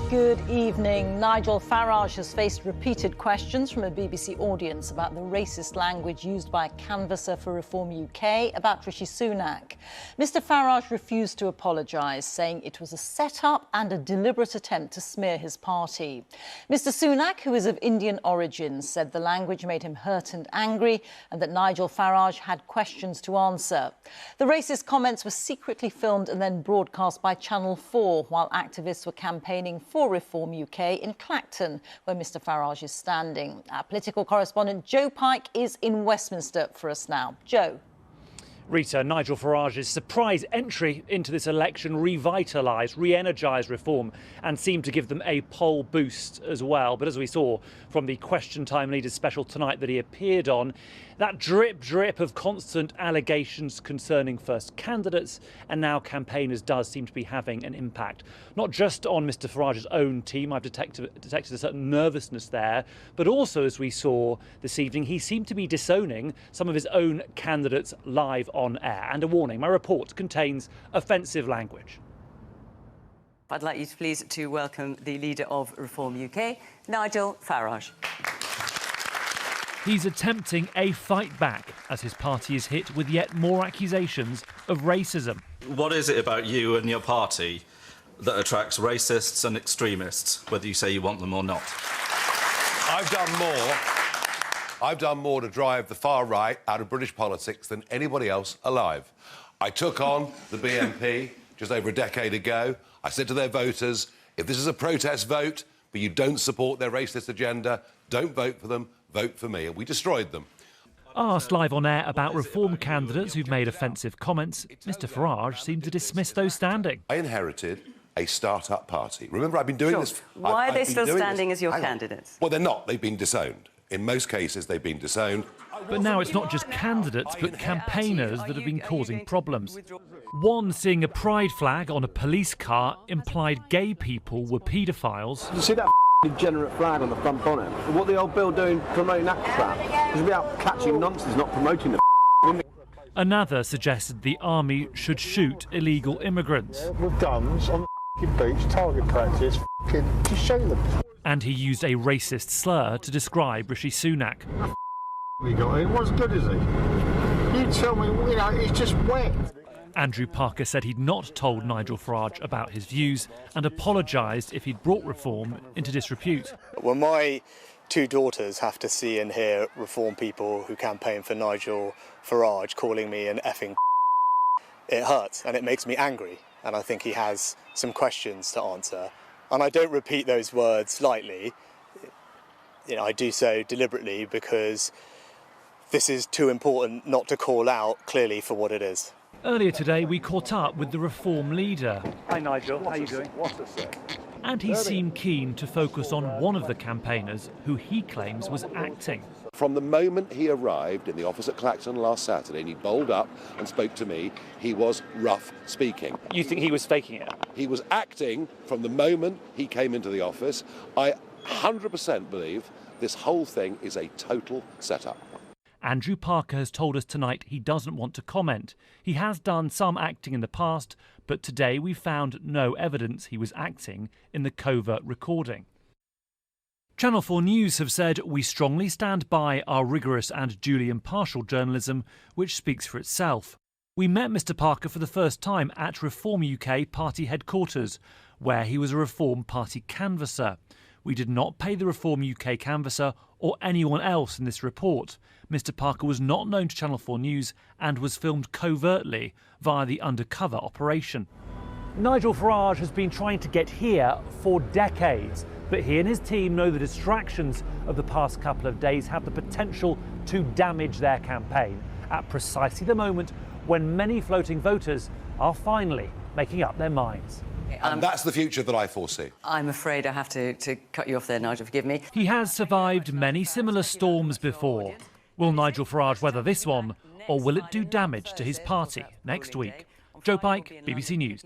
Good evening. Nigel Farage has faced repeated questions from a BBC audience about the racist language used by a canvasser for Reform UK about Rishi Sunak. Mr Farage refused to apologise, saying it was a set-up and a deliberate attempt to smear his party. Mr Sunak, who is of Indian origin, said the language made him hurt and angry and that Nigel Farage had questions to answer. The racist comments were secretly filmed and then broadcast by Channel 4 while activists were campaigning for Reform UK in Clacton, where Mr Farage is standing. Our political correspondent Joe Pike is in Westminster for us now. Joe. Rita, Nigel Farage's surprise entry into this election revitalised, re-energised Reform and seemed to give them a poll boost as well. But as we saw from the Question Time Leaders special tonight that he appeared on, that drip of constant allegations concerning first candidates and now campaigners does seem to be having an impact. Not just on Mr Farage's own team, I've detected a certain nervousness there, but also, as we saw this evening, he seemed to be disowning some of his own candidates live on air. And a warning, my report contains offensive language. I'd like you to please to welcome the leader of Reform UK, Nigel Farage. He's attempting a fight back as his party is hit with yet more accusations of racism. What is it about you and your party that attracts racists and extremists, whether you say you want them or not? I've done more to drive the far right out of British politics than anybody else alive. I took on the BNP just over a decade ago. I said to their voters, if this is a protest vote, but you don't support their racist agenda, don't vote for them, vote for me. And we destroyed them. Asked live on air about Reform candidates who've made offensive comments, Mr Farage seemed to dismiss those standing. I inherited a start-up party. Remember, I've been doing this... Why are they still standing as your candidates? Well, they're not. They've been disowned. In most cases, they've been disowned. But now it's not just candidates, but campaigners that have been causing problems. One seeing a pride flag on a police car implied gay people were paedophiles. You see that degenerate flag on the front bonnet? What the old Bill doing promoting that crap? He's about catching nonsense, not promoting the Another suggested the army should shoot illegal immigrants. With guns on the beach, target practice, just show them. And he used a racist slur to describe Rishi Sunak. We got him. What's good is he? You tell me, you know, he's just wet. Andrew Parker said he'd not told Nigel Farage about his views and apologised if he'd brought Reform into disrepute. When my two daughters have to see and hear Reform people who campaign for Nigel Farage calling me an effing it hurts and it makes me angry, and I think he has some questions to answer. And I don't repeat those words lightly. You know, I do so deliberately because this is too important not to call out clearly for what it is. Earlier today, we caught up with the Reform leader. Hi, Nigel. How are you doing? And he seemed keen to focus on one of the campaigners who he claims was acting. From the moment he arrived in the office at Clacton last Saturday and he bowled up and spoke to me, he was rough speaking. You think he was faking it? He was acting from the moment he came into the office. I 100% believe this whole thing is a total setup. Andrew Parker has told us tonight he doesn't want to comment. He has done some acting in the past, but today we found no evidence he was acting in the covert recording. Channel 4 News have said, we strongly stand by our rigorous and duly impartial journalism, which speaks for itself. We met Mr Parker for the first time at Reform UK party headquarters, where he was a Reform Party canvasser. We did not pay the Reform UK canvasser or anyone else in this report. Mr Parker was not known to Channel 4 News and was filmed covertly via the undercover operation. Nigel Farage has been trying to get here for decades, but he and his team know the distractions of the past couple of days have the potential to damage their campaign at precisely the moment when many floating voters are finally making up their minds. And that's the future that I foresee. I'm afraid I have to cut you off there, Nigel, forgive me. He has survived many similar storms before. Will Nigel Farage weather this one, or will it do damage to his party next week? Joe Pike, BBC News.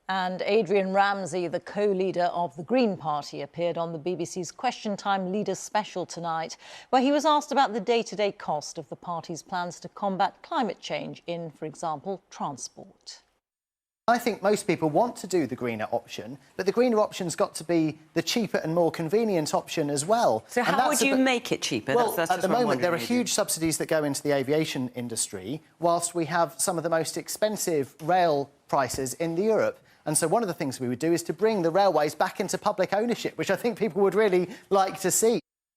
And Adrian Ramsay, the co-leader of the Green Party, appeared on the BBC's Question Time Leaders special tonight, where he was asked about the day-to-day cost of the party's plans to combat climate change in, for example, transport. I think most people want to do the greener option, but the greener option's got to be the cheaper and more convenient option as well. So how would you make it cheaper? Well, that's at the moment, there are huge subsidies that go into the aviation industry, whilst we have some of the most expensive rail prices in Europe. And so one of the things we would do is to bring the railways back into public ownership, which I think people would really like to see.